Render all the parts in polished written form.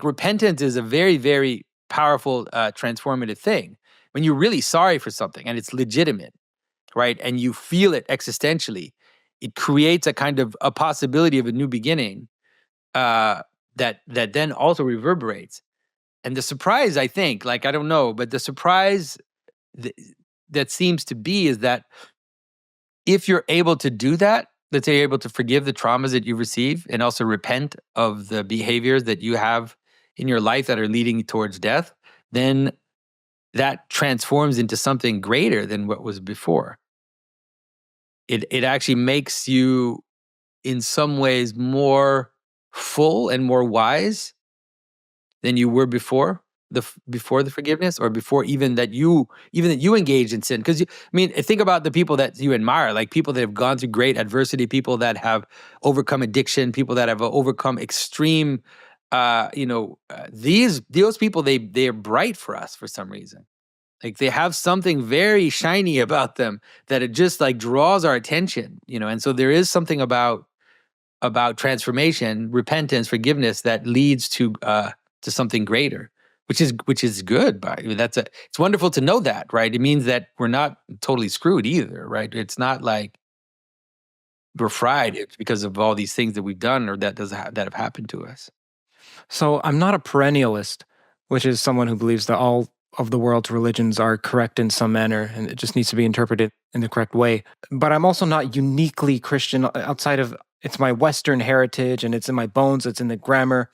repentance is a very, very powerful, transformative thing. When you're really sorry for something and it's legitimate, right? And you feel it existentially, it creates a kind of a possibility of a new beginning that then also reverberates. And the surprise, I think, like, I don't know, but the surprise that seems to be is that if you're able to do that, let's say you're able to forgive the traumas that you receive and also repent of the behaviors that you have in your life that are leading towards death, then that transforms into something greater than what was before. It actually makes you, in some ways, more full and more wise than you were before the forgiveness, or before even that you engaged in sin. Because think about the people that you admire, like people that have gone through great adversity, people that have overcome addiction, people that have overcome extreme, those people, they are bright for us for some reason. Like they have something very shiny about them that it just like draws our attention, and so there is something about transformation, repentance, forgiveness that leads to something greater, which is good. It's wonderful to know that, right? It means that we're not totally screwed either, right? It's not like we're fried because of all these things that we've done or that have happened to us. So I'm not a perennialist, which is someone who believes that all of the world's religions are correct in some manner and it just needs to be interpreted in the correct way. But I'm also not uniquely Christian outside of, it's my Western heritage and it's in my bones, it's in the grammar.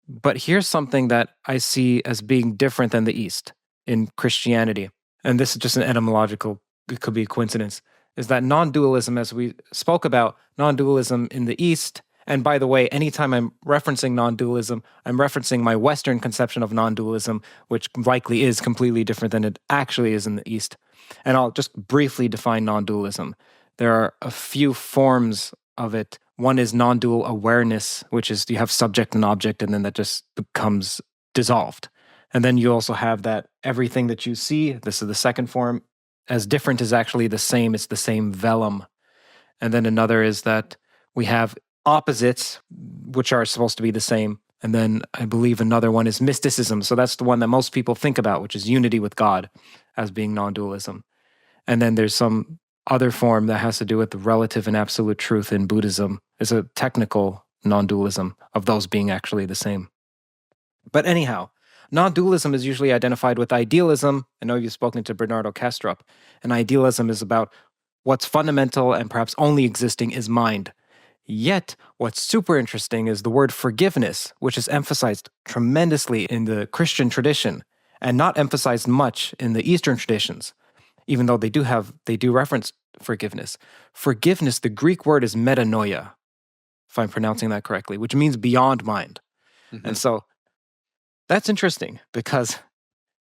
But here's something that I see as being different than the East in Christianity. And this is just an etymological, it could be a coincidence, is that non-dualism, as we spoke about, non-dualism in the East. And by the way, anytime I'm referencing non-dualism, I'm referencing my Western conception of non-dualism, which likely is completely different than it actually is in the East. And I'll just briefly define non-dualism. There are a few forms of it. One is non-dual awareness, which is you have subject and object, and then that just becomes dissolved. And then you also have that everything that you see, this is the second form, as different is actually the same, it's the same vellum. And then another is that we have opposites, which are supposed to be the same. And then I believe another one is mysticism. So that's the one that most people think about, which is unity with God as being non-dualism. And then there's some other form that has to do with the relative and absolute truth in Buddhism. It's a technical non-dualism of those being actually the same. But anyhow, non-dualism is usually identified with idealism. I know you've spoken to Bernardo Kastrup, and idealism is about what's fundamental and perhaps only existing is mind. Yet, what's super interesting is the word forgiveness, which is emphasized tremendously in the Christian tradition and not emphasized much in the Eastern traditions, even though they do reference forgiveness. Forgiveness, the Greek word is metanoia, if I'm pronouncing that correctly, which means beyond mind. Mm-hmm. And so that's interesting because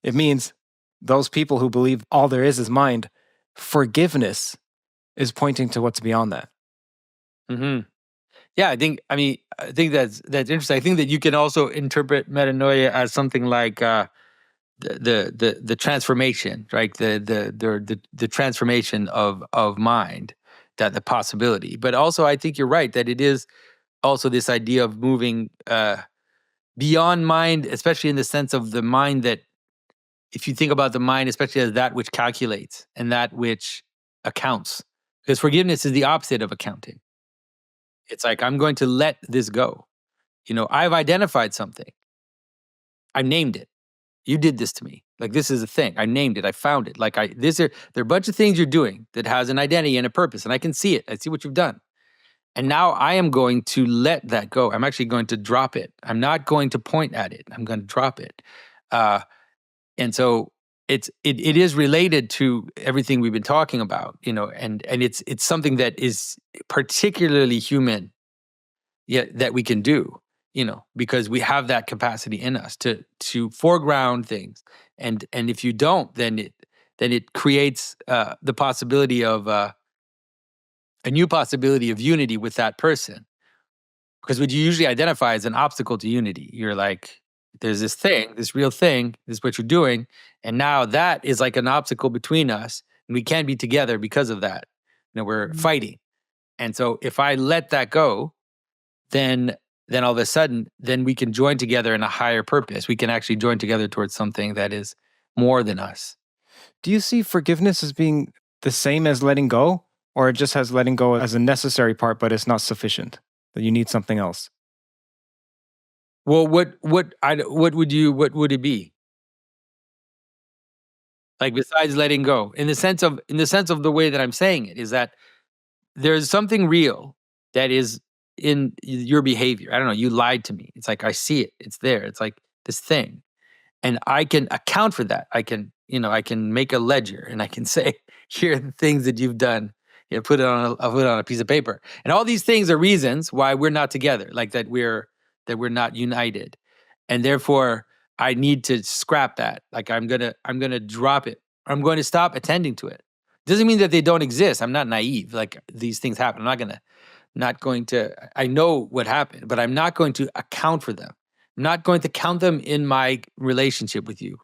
it means those people who believe all there is mind, forgiveness is pointing to what's beyond that. Mm-hmm. Yeah, I think that's interesting. I think that you can also interpret metanoia as something like the transformation, right? The transformation of mind, that the possibility. But also, I think you're right that it is also this idea of moving beyond mind, especially in the sense of the mind that, if you think about the mind, especially as that which calculates and that which accounts, because forgiveness is the opposite of accounting. It's like, I'm going to let this go. I've identified something. I named it. You did this to me. Like, this is a thing. I named it. I found it. Like, there are a bunch of things you're doing that has an identity and a purpose, and I can see it. I see what you've done. And now I am going to let that go. I'm actually going to drop it. I'm not going to point at it. I'm going to drop it. And so it is related to everything we've been talking about, and it's something that is particularly human, yet that we can do, because we have that capacity in us to foreground things, and if you don't, then it creates the possibility of a new possibility of unity with that person, because what you usually identify as an obstacle to unity, you're like, there's this thing, this real thing, this is what you're doing, and now that is like an obstacle between us, and we can't be together because of that. We're fighting. And so if I let that go, then then all of a sudden, then we can join together in a higher purpose. We can actually join together towards something that is more than us. Do you see forgiveness as being the same as letting go, or it just has letting go as a necessary part, but it's not sufficient, that you need something else? Well, what would it be? Like besides letting go, in the sense of the way that I'm saying it, is that there's something real that is in your behavior. I don't know, you lied to me. It's like I see it. It's there. It's like this thing. And I can account for that. I can make a ledger and I can say, here are the things that you've done. Put it on a piece of paper. And all these things are reasons why we're not together, like that we're not united. And therefore I need to scrap that. Like I'm gonna drop it. I'm going to stop attending to it. Doesn't mean that they don't exist. I'm not naive. Like these things happen. I'm not going to, I know what happened, but I'm not going to account for them. I'm not going to count them in my relationship with you.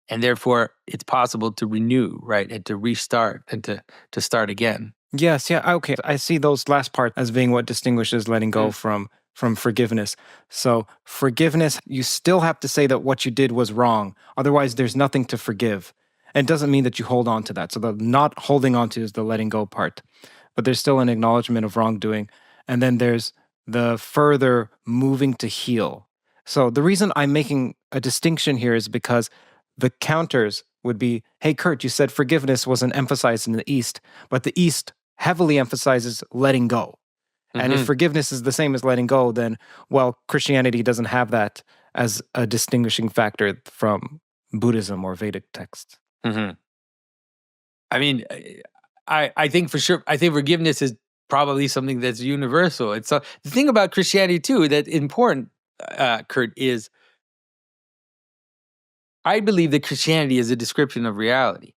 And therefore it's possible to renew, right? And to restart and to start again. Yes, yeah, okay. I see those last parts as being what distinguishes letting go from forgiveness. So forgiveness, you still have to say that what you did was wrong. Otherwise, there's nothing to forgive. And it doesn't mean that you hold on to that. So the not holding on to is the letting go part. But there's still an acknowledgement of wrongdoing. And then there's the further moving to heal. So the reason I'm making a distinction here is because the counters would be, hey, Curt, you said forgiveness wasn't emphasized in the East, but the East heavily emphasizes letting go. And if forgiveness is the same as letting go, then, well, Christianity doesn't have that as a distinguishing factor from Buddhism or Vedic texts. I mean, I think for sure, I think forgiveness is probably something that's universal. It's the thing about Christianity too that's important, Curt, is I believe that Christianity is a description of reality.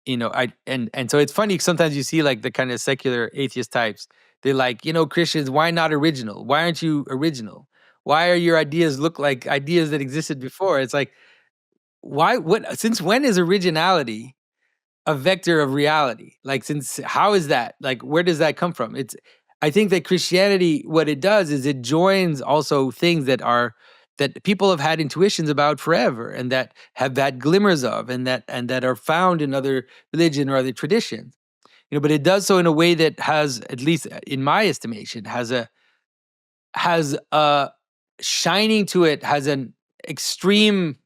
And so it's funny, sometimes you see like the kind of secular atheist types, they're like, Christians, why not original? Why aren't you original? Why are your ideas look like ideas that existed before? It's like, since when is originality a vector of reality? Like, how is that? Like, where does that come from? I think that Christianity, what it does is it joins also things that people have had intuitions about forever and that have had glimmers of and that are found in other religion or other traditions. But it does so in a way that has, at least in my estimation, has a shining to it, has an extreme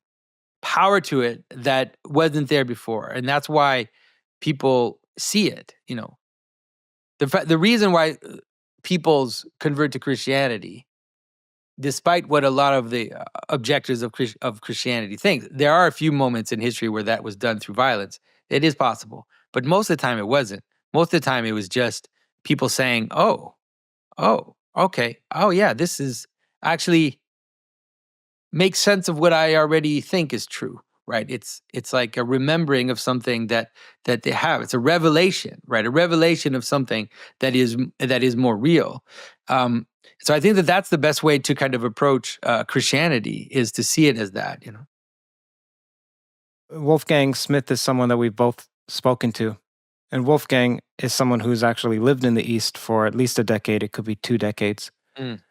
power to it that wasn't there before. And that's why people see it, The reason why peoples convert to Christianity, despite what a lot of the objectors of Christianity think, there are a few moments in history where that was done through violence. It is possible. But most of the time it wasn't. Most of the time it was just people saying, oh, okay. Oh, yeah, this is actually makes sense of what I already think is true, right? It's like a remembering of something that they have. It's a revelation, right? A revelation of something that is more real. So I think that that's the best way to kind of approach Christianity, is to see it as that, Wolfgang Smith is someone that we've both spoken to. And Wolfgang is someone who's actually lived in the East for at least a decade. It could be 2 decades and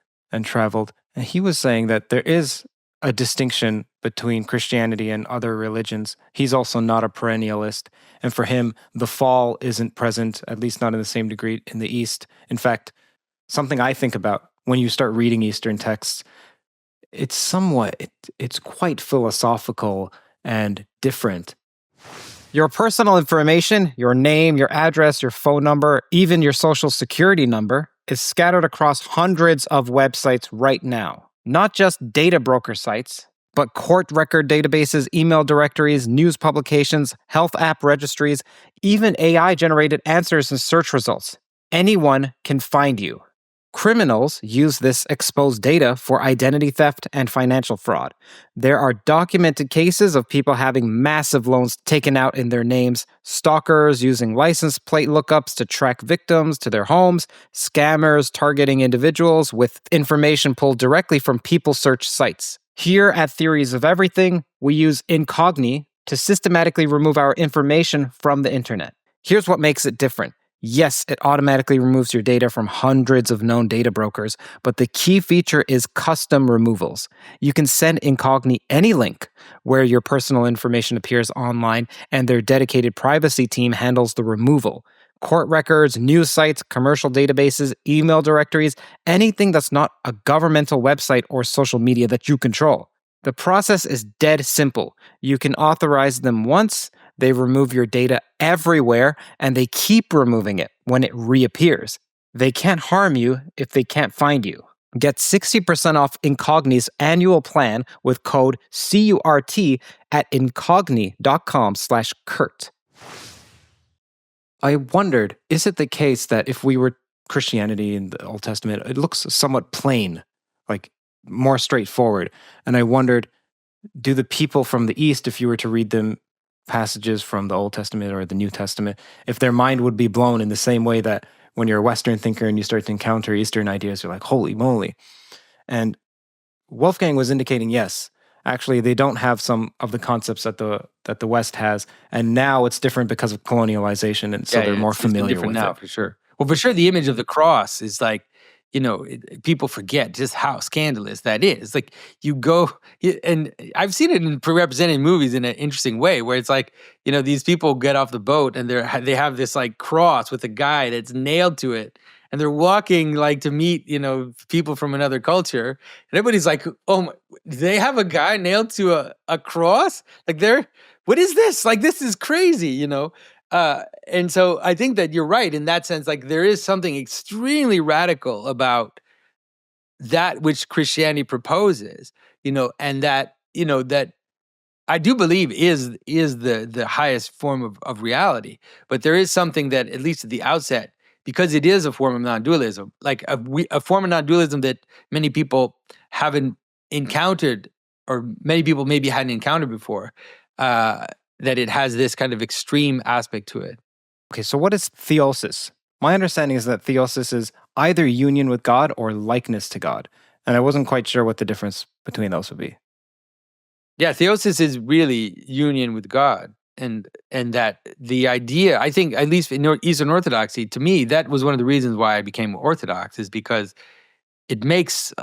traveled. And he was saying that there is a distinction between Christianity and other religions. He's also not a perennialist. And for him, the fall isn't present, at least not in the same degree in the East. In fact, something I think about when you start reading Eastern texts, it's quite philosophical and different. Your personal information, your name, your address, your phone number, even your social security number, is scattered across hundreds of websites right now. Not just data broker sites, but court record databases, email directories, news publications, health app registries, even AI-generated answers and search results. Anyone can find you. Criminals use this exposed data for identity theft and financial fraud. There are documented cases of people having massive loans taken out in their names, stalkers using license plate lookups to track victims to their homes, scammers targeting individuals with information pulled directly from people search sites. Here at Theories of Everything, we use Incogni to systematically remove our information from the internet. Here's what makes it different. Yes, it automatically removes your data from hundreds of known data brokers, but the key feature is custom removals. You can send Incogni any link where your personal information appears online, and their dedicated privacy team handles the removal. Court records, news sites, commercial databases, email directories, anything that's not a governmental website or social media that you control. The process is dead simple. You can authorize them once, they remove your data everywhere, and they keep removing it when it reappears. They can't harm you if they can't find you. Get 60% off Incogni's annual plan with code CURT at incogni.com/Curt. I wondered, is it the case that if we were Christianity in the Old Testament, it looks somewhat plain, like more straightforward. And I wondered, do the people from the East, if you were to read them passages from the Old Testament or the New Testament, if their mind would be blown in the same way that when you're a Western thinker and you start to encounter Eastern ideas, you're like, holy moly. And Wolfgang was indicating, yes, actually they don't have some of the concepts that the West has, and now it's different because of colonialization, and so they're more familiar with now, it. for sure. Well, for sure, the image of the cross is like, people forget just how scandalous that is. Like you go, and I've seen it represented in movies in an interesting way, where it's like, these people get off the boat and they have this like cross with a guy that's nailed to it, and they're walking like to meet, people from another culture, and everybody's like, oh, they have a guy nailed to a cross? Like what is this? Like, this is crazy, and so I think that you're right in that sense. Like there is something extremely radical about that which Christianity proposes, and that I do believe is the highest form of reality. But there is something that, at least at the outset, because it is a form of non-dualism, like a form of non-dualism that many people haven't encountered, or many people maybe hadn't encountered before, that it has this kind of extreme aspect to it. Okay, so what is theosis? My understanding is that theosis is either union with God or likeness to God. And I wasn't quite sure what the difference between those would be. Yeah, theosis is really union with God. And that the idea, I think, at least in Eastern Orthodoxy, to me, that was one of the reasons why I became Orthodox, is because it makes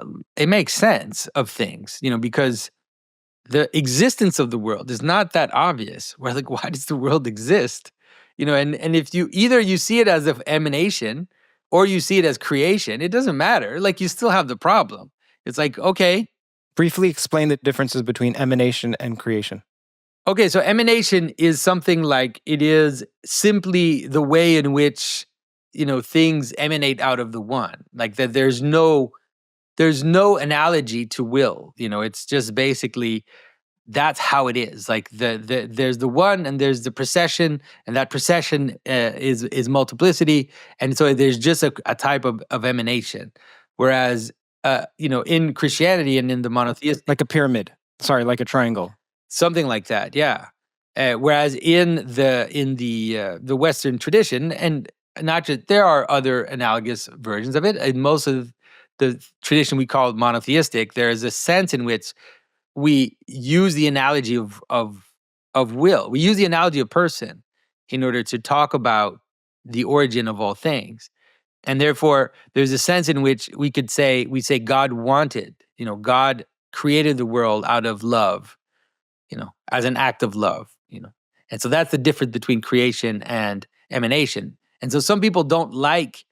sense of things, because the existence of the world is not that obvious. We're like, why does the world exist? And if you see it as an emanation or you see it as creation, it doesn't matter. Like, you still have the problem. It's like, okay. Briefly explain the differences between emanation and creation. Okay, so emanation is something like, it is simply the way in which, things emanate out of the one. Like that there's no analogy to will. It's just basically, that's how it is. Like there's the one, and there's the procession, and that procession is multiplicity, and so there's just a type of emanation. Whereas, in Christianity and in the monotheistic, like a pyramid. Sorry, like a triangle. Something like that, yeah. Whereas in the Western tradition, and not just, there are other analogous versions of it. In most of the tradition we call monotheistic, there is a sense in which we use the analogy of will. We use the analogy of person in order to talk about the origin of all things. And therefore, there's a sense in which we say God wanted, God created the world out of love, as an act of love, And so that's the difference between creation and emanation. And so some people don't like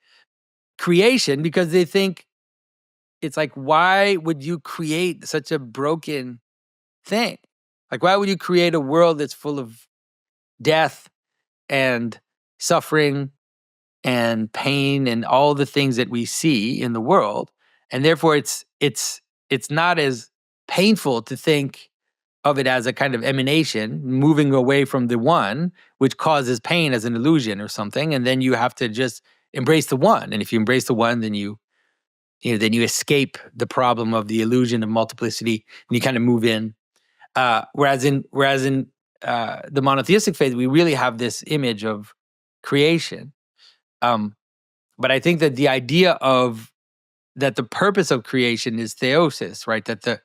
creation because they think it's like, why would you create such a broken thing? Like, why would you create a world that's full of death and suffering and pain and all the things that we see in the world? And therefore, it's not as painful to think of it as a kind of emanation, moving away from the one, which causes pain as an illusion or something. And then you have to just embrace the one. And if you embrace the one, then you escape the problem of the illusion of multiplicity, and you kind of move in. Whereas in the monotheistic faith, we really have this image of creation. But I think that the idea of that the purpose of creation is theosis, right? That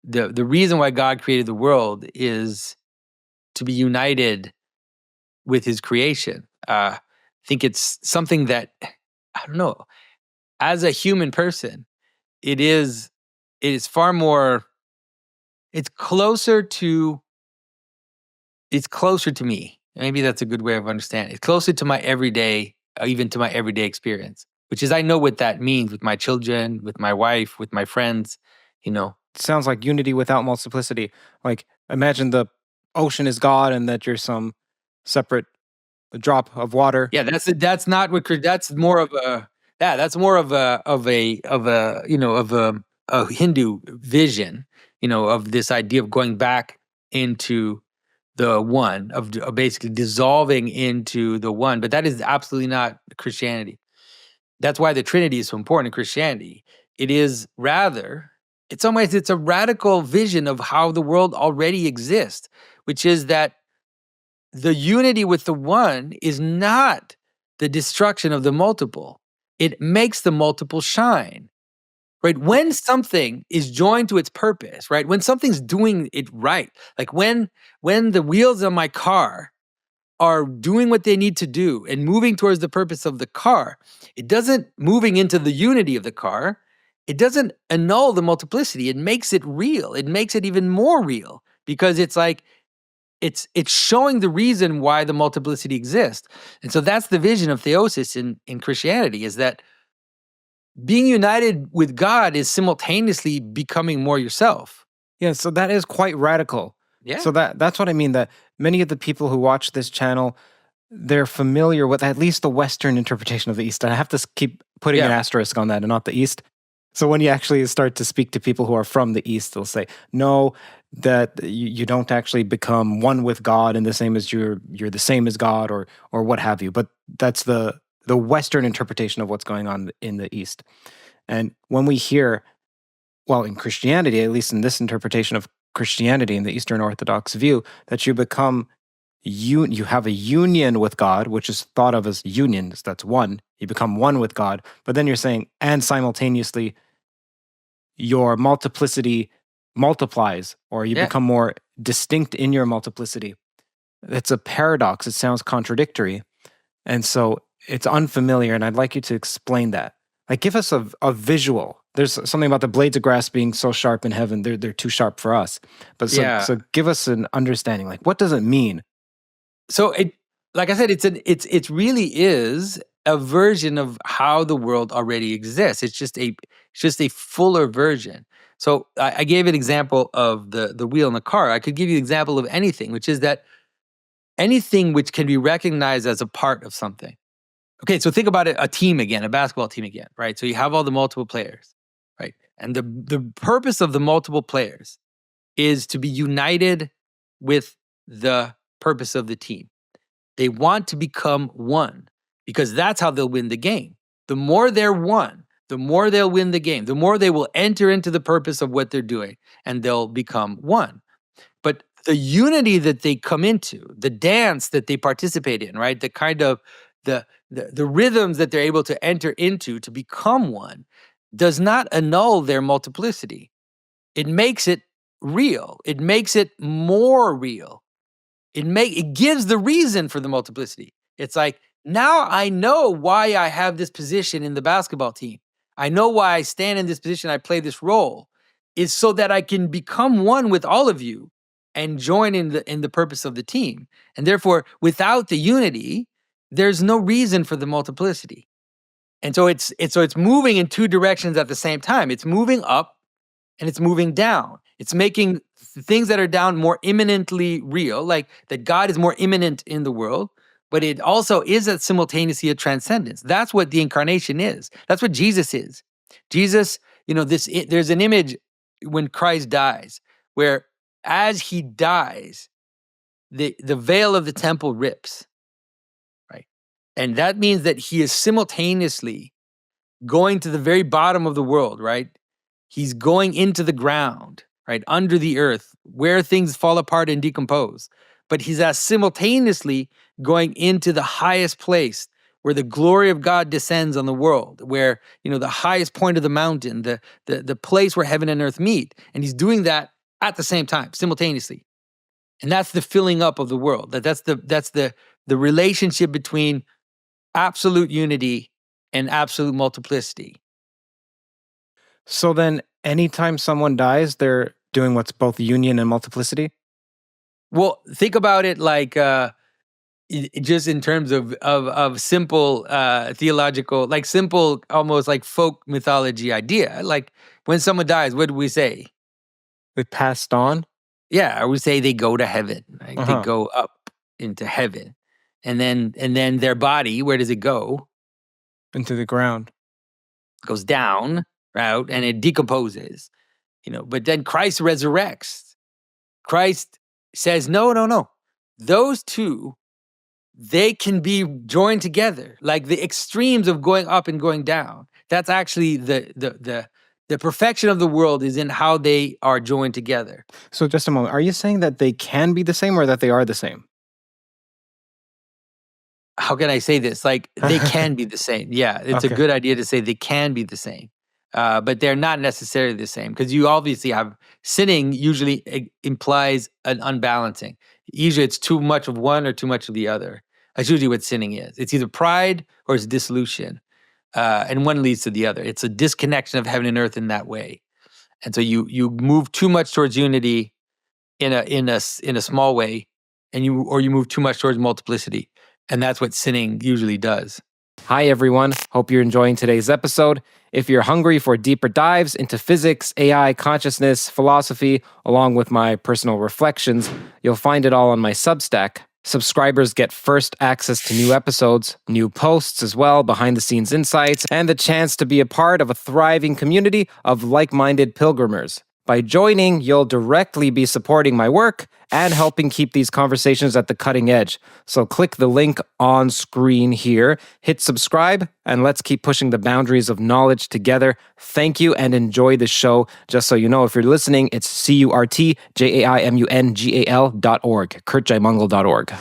the reason why God created the world is to be united with his creation. think it's something that, I don't know, as a human person, it is far more, it's closer to me. Maybe that's a good way of understanding. It's closer to my everyday, even to my everyday experience, which is I know what that means with my children, with my wife, with my friends, It sounds like unity without multiplicity. Like, imagine the ocean is God and that you're some separate drop of water. Yeah, that's not what that's more of a that's more of a Hindu vision, of this idea of going back into the one, of basically dissolving into the one. But that is absolutely not Christianity. That's why the Trinity is so important in Christianity. It is rather, in some ways, it's a radical vision of how the world already exists, which is that the unity with the one is not the destruction of the multiple. It makes the multiple shine, right? When something is joined to its purpose, right? When something's doing it right, like when the wheels of my car are doing what they need to do and moving towards the purpose of the car, it doesn't moving into the unity of the car. It doesn't annul the multiplicity. It makes it real. It makes it even more real because it's like, it's showing the reason why the multiplicity exists. And so that's the vision of theosis in Christianity, is that being united with God is simultaneously becoming more yourself. Yeah, so that is quite radical. Yeah. So that's what I mean, that many of the people who watch this channel, they're familiar with at least the Western interpretation of the East. And I have to keep putting an asterisk on that and not the East. So when you actually start to speak to people who are from the East, they'll say, no, that you don't actually become one with God and the same as you're the same as God or what have you. But that's the Western interpretation of what's going on in the East. And when we hear, well, in Christianity, at least in this interpretation of Christianity in the Eastern Orthodox view, that you become you have a union with God, which is thought of as union, that's one. You become one with God, but then you're saying, and simultaneously, your multiplicity multiplies, or you become more distinct in your multiplicity. It's a paradox. It sounds contradictory. And so it's unfamiliar, and I'd like you to explain that. Like, give us a visual. There's something about the blades of grass being so sharp in heaven, they're too sharp for us. But so give us an understanding. Like, what does it mean? So it, like I said, it really is a version of how the world already exists. It's just a fuller version. So I gave an example of the wheel in the car. I could give you an example of anything, which is that anything which can be recognized as a part of something. Okay, so think about it, a team again, a basketball team again, right? So you have all the multiple players, right? And the purpose of the multiple players is to be united with the purpose of the team. They want to become one because that's how they'll win the game. The more they're one, the more they'll win the game, the more they will enter into the purpose of what they're doing, and they'll become one. But the unity that they come into, the dance that they participate in, right? The kind of the rhythms that they're able to enter into to become one does not annul their multiplicity. It makes it real. It makes it more real. It gives the reason for the multiplicity. It's like, now I know why I have this position in the basketball team. I know why I stand in this position, I play this role, is so that I can become one with all of you and join in the purpose of the team. And therefore, without the unity, there's no reason for the multiplicity. And so it's moving in two directions at the same time. It's moving up and it's moving down. It's making things that are down more imminently real, like that God is more imminent in the world, but it also is simultaneously a transcendence. That's what the incarnation is. That's what Jesus is. Jesus, there's an image when Christ dies, where as he dies, the veil of the temple rips, right? And that means that he is simultaneously going to the very bottom of the world, right? He's going into the ground, right? Under the earth, where things fall apart and decompose. But he's simultaneously going into the highest place where the glory of God descends on the world, where, the highest point of the mountain, the place where heaven and earth meet. And he's doing that at the same time, simultaneously. And that's the filling up of the world. That's the relationship between absolute unity and absolute multiplicity. So then anytime someone dies, they're doing what's both union and multiplicity? Well, think about it like just in terms of simple theological, like simple, almost like folk mythology idea. Like when someone dies, what do we say? They passed on? Yeah, we say they go to heaven. Right? They go up into heaven, and then their body, where does it go? Into the ground. It goes down, right, and it decomposes. But then Christ resurrects. Christ says, no. Those two, they can be joined together. Like the extremes of going up and going down. That's actually the perfection of the world is in how they are joined together. So just a moment. Are you saying that they can be the same or that they are the same? How can I say this? Like they can be the same. Yeah, it's a good idea to say they can be the same. But they're not necessarily the same because you obviously have sinning usually implies an unbalancing. Usually it's too much of one or too much of the other. That's usually what sinning is. It's either pride or it's dissolution. And one leads to the other. It's a disconnection of heaven and earth in that way. And so you move too much towards unity in a small way, and you move too much towards multiplicity. And that's what sinning usually does. Hi, everyone. Hope you're enjoying today's episode. If you're hungry for deeper dives into physics, AI, consciousness, philosophy, along with my personal reflections, you'll find it all on my Substack. Subscribers get first access to new episodes, new posts as well, behind-the-scenes insights, and the chance to be a part of a thriving community of like-minded pilgrimers. By joining, you'll directly be supporting my work and helping keep these conversations at the cutting edge. So click the link on screen here, hit subscribe, and let's keep pushing the boundaries of knowledge together. Thank you and enjoy the show. Just so you know, if you're listening, it's CurtJaimungal.org, CurtJaimungal.org.